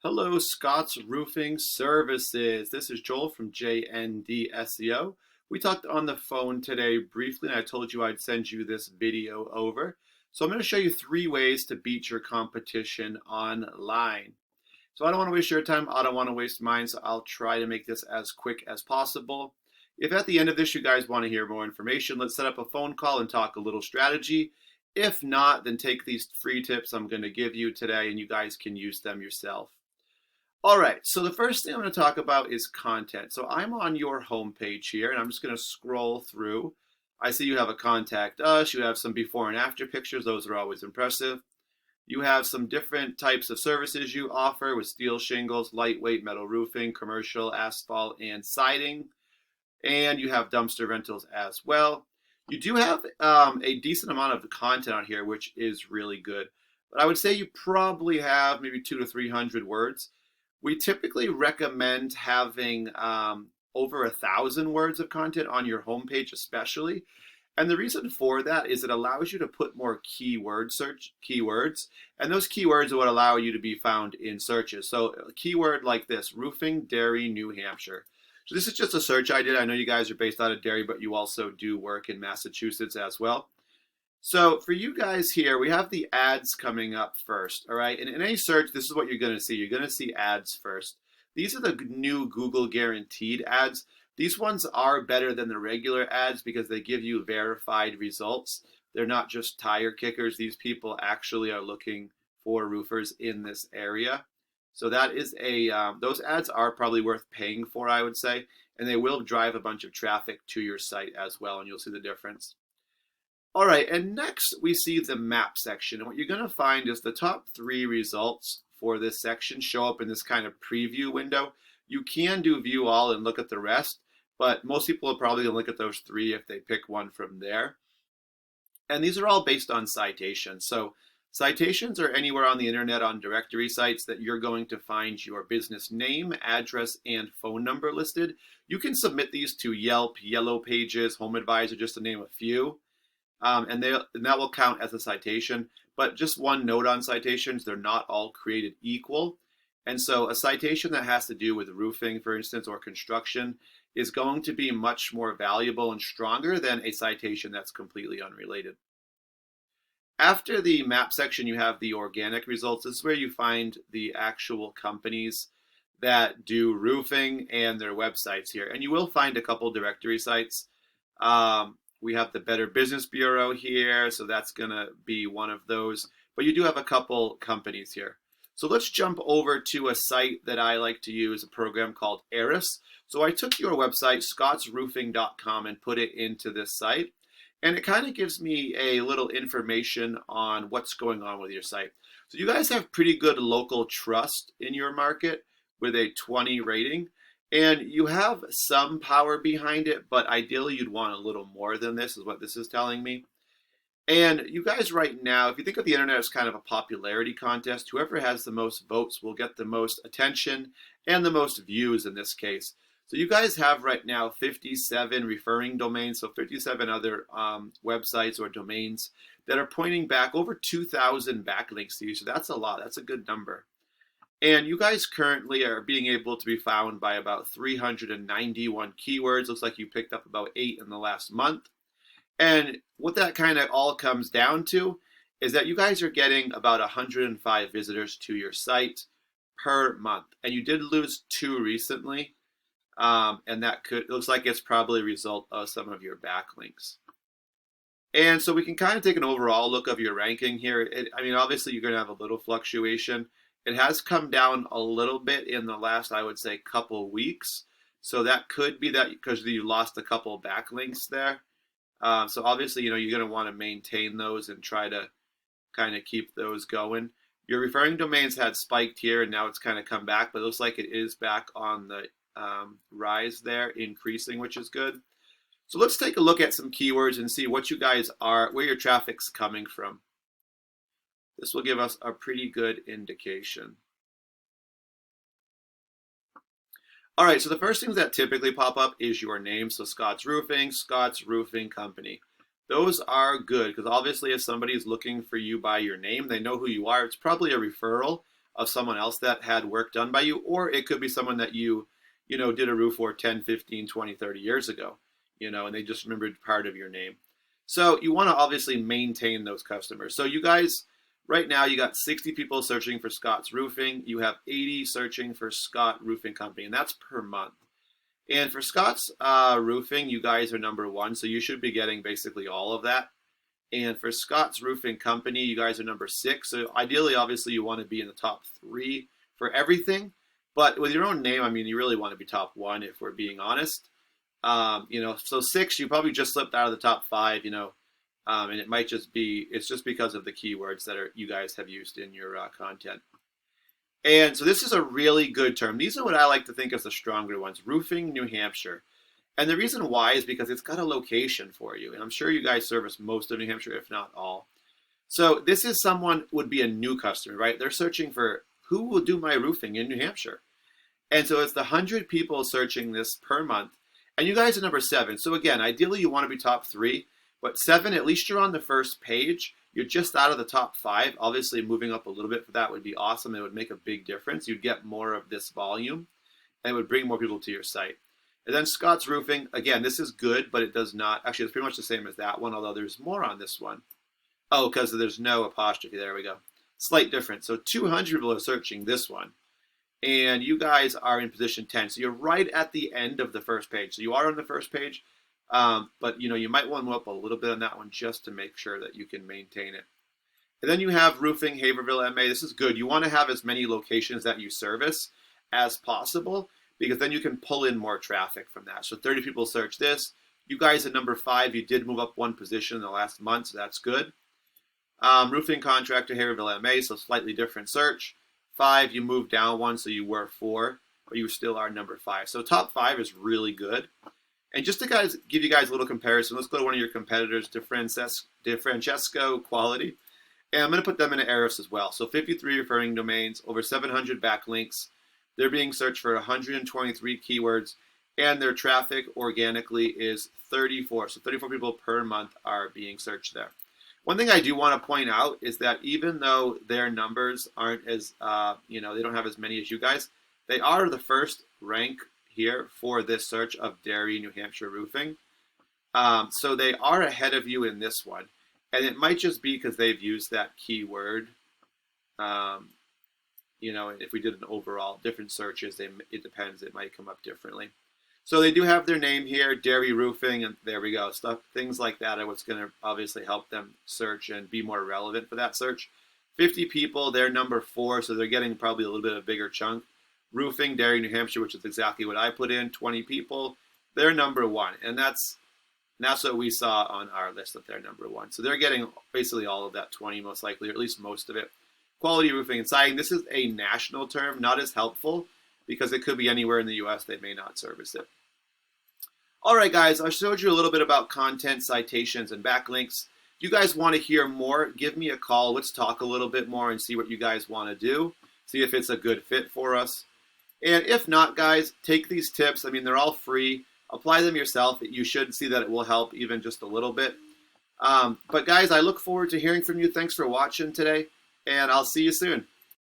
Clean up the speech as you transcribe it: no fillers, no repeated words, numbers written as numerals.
Hello, Scott's Roofing Services. This is Joel from JND SEO. We talked on the phone today briefly, and I told you I'd send you this video over. So I'm going to show you 3 ways to beat your competition online. So I don't want to waste your time. I don't want to waste mine, so I'll try to make this as quick as possible. If at the end of this you guys want to hear more information, let's set up a phone call and talk a little strategy. If not, then take these free tips I'm going to give you today, and you guys can use them yourself. All right, so the first thing I'm going to talk about is content. So I'm on your homepage here, and I'm just going to scroll through. I see you have a contact us, you have some before and after pictures. Those are always impressive. You have some different types of services you offer with steel shingles, lightweight metal roofing, commercial, asphalt, and siding. And you have dumpster rentals as well. You do have a decent amount of content on here, which is really good. But I would say you probably have maybe 200 to 300 words. We typically recommend having over 1,000 words of content on your homepage, especially. And the reason for that is it allows you to put more keywords, and those keywords are what allow you to be found in searches. So a keyword like this, roofing, Derry, New Hampshire. So this is just a search I did. I know you guys are based out of Derry, but you also do work in Massachusetts as well. So for you guys here, we have the ads coming up first, all right? And in any search, this is what you're going to see. You're going to see ads first. These are the new Google guaranteed ads. These ones are better than the regular ads because they give you verified results. They're not just tire kickers. These people actually are looking for roofers in this area. So that is those ads are probably worth paying for, I would say, and they will drive a bunch of traffic to your site as well, and you'll see the difference. All right, and next we see the map section. And what you're going to find is the top 3 results for this section show up in this kind of preview window. You can do view all and look at the rest, but most people are probably going to look at those 3 if they pick one from there. And these are all based on citations. So citations are anywhere on the internet on directory sites that you're going to find your business name, address, and phone number listed. You can submit these to Yelp, Yellow Pages, Home Advisor, just to name a few. And that will count as a citation. But just one note on citations, they're not all created equal. And so a citation that has to do with roofing, for instance, or construction is going to be much more valuable and stronger than a citation that's completely unrelated. After the map section, you have the organic results. This is where you find the actual companies that do roofing and their websites here. And you will find a couple directory sites. We have the Better Business Bureau here, so that's going to be one of those. But you do have a couple companies here. So let's jump over to a site that I like to use, a program called Eris. So I took your website, scottsroofing.com, and put it into this site. And it kind of gives me a little information on what's going on with your site. So you guys have pretty good local trust in your market with a 20 rating. And you have some power behind it, but ideally you'd want a little more than this, is what this is telling me. And you guys right now, if you think of the internet as kind of a popularity contest, whoever has the most votes will get the most attention and the most views in this case. So you guys have right now 57 referring domains, so 57 other websites or domains that are pointing back over 2,000 backlinks to you. So that's a lot. That's a good number. And you guys currently are being able to be found by about 391 keywords. Looks like you picked up about 8 in the last month. And what that kind of all comes down to is that you guys are getting about 105 visitors to your site per month. And you did lose 2 recently. And that looks like it's probably a result of some of your backlinks. And so we can kind of take an overall look of your ranking here. I mean, obviously you're going to have a little fluctuation. It has come down a little bit in the last, I would say, couple weeks. So that could be that because you lost a couple backlinks there. So obviously, you're going to want to maintain those and try to kind of keep those going. Your referring domains had spiked here, and now it's kind of come back, but it looks like it is back on the rise there, increasing, which is good. So let's take a look at some keywords and see what you guys are, where your traffic's coming from. This will give us a pretty good indication. All right, so the first things that typically pop up is your name. So Scott's Roofing, Scott's Roofing Company. Those are good because obviously if somebody is looking for you by your name, they know who you are. It's probably a referral. of someone else that had work done by you, or it could be someone that you did a roof for 10, 15, 20, 30 years ago, and they just remembered part of your name. So you want to obviously maintain those customers. So you guys, right now, you got 60 people searching for Scott's Roofing. You have 80 searching for Scott Roofing Company, and that's per month. And for Scott's Roofing, you guys are number one, so you should be getting basically all of that. And for Scott's Roofing Company, you guys are number 6. So ideally, obviously, you want to be in the top 3 for everything. But with your own name, I mean, you really want to be top 1 if we're being honest. So 6, you probably just slipped out of the top 5, and it might just be, it's just because of the keywords that you guys have used in your content. And so this is a really good term. These are what I like to think as the stronger ones. Roofing, New Hampshire. And the reason why is because it's got a location for you. And I'm sure you guys service most of New Hampshire, if not all. So this is someone would be a new customer, right? They're searching for who will do my roofing in New Hampshire. And so it's the 100 people searching this per month. And you guys are number 7. So again, ideally you want to be top 3. But 7, at least you're on the first page. You're just out of the top 5. Obviously, moving up a little bit for that would be awesome. It would make a big difference. You'd get more of this volume, and it would bring more people to your site. And then Scott's Roofing, again, this is good, but it does not. Actually, it's pretty much the same as that one, although there's more on this one. Oh, because there's no apostrophe. There we go. Slight difference. So 200 people are searching this one, and you guys are in position 10. So you're right at the end of the first page. So you are on the first page. But you might want to move up a little bit on that one just to make sure that you can maintain it. And then you have Roofing Haverhill, MA. This is good. You want to have as many locations that you service as possible because then you can pull in more traffic from that. So 30 people search this. You guys at number 5, you did move up 1 position in the last month, so that's good. Roofing Contractor Haverhill, MA, so slightly different search. 5, you moved down 1, so you were 4, but you still are number 5. So top 5 is really good. And just to give you guys a little comparison, let's go to one of your competitors, DeFrancesco Quality. And I'm going to put them in Ahrefs as well. So 53 referring domains, over 700 backlinks. They're being searched for 123 keywords. And their traffic organically is 34. So 34 people per month are being searched there. One thing I do want to point out is that even though their numbers aren't as, they don't have as many as you guys, they are the first rank here for this search of Derry, New Hampshire roofing. So they are ahead of you in this one. And it might just be because they've used that keyword. And if we did an overall different searches, it depends. It might come up differently. So they do have their name here, Derry Roofing, and there we go. Things like that are what's going to obviously help them search and be more relevant for that search. 50 people, they're number 4, so they're getting probably a little bit of a bigger chunk. Roofing, Derry, New Hampshire, which is exactly what I put in, 20 people, they're number 1. And that's what we saw on our list that they're number 1. So they're getting basically all of that 20 most likely, or at least most of it. Quality Roofing and Siding, this is a national term, not as helpful because it could be anywhere in the U.S. They may not service it. All right, guys, I showed you a little bit about content, citations, and backlinks. If you guys want to hear more, give me a call. Let's talk a little bit more and see what you guys want to do. See if it's a good fit for us. And if not, guys, take these tips. I mean, they're all free. Apply them yourself. You should see that it will help even just a little bit. But guys, I look forward to hearing from you. Thanks for watching today, and I'll see you soon.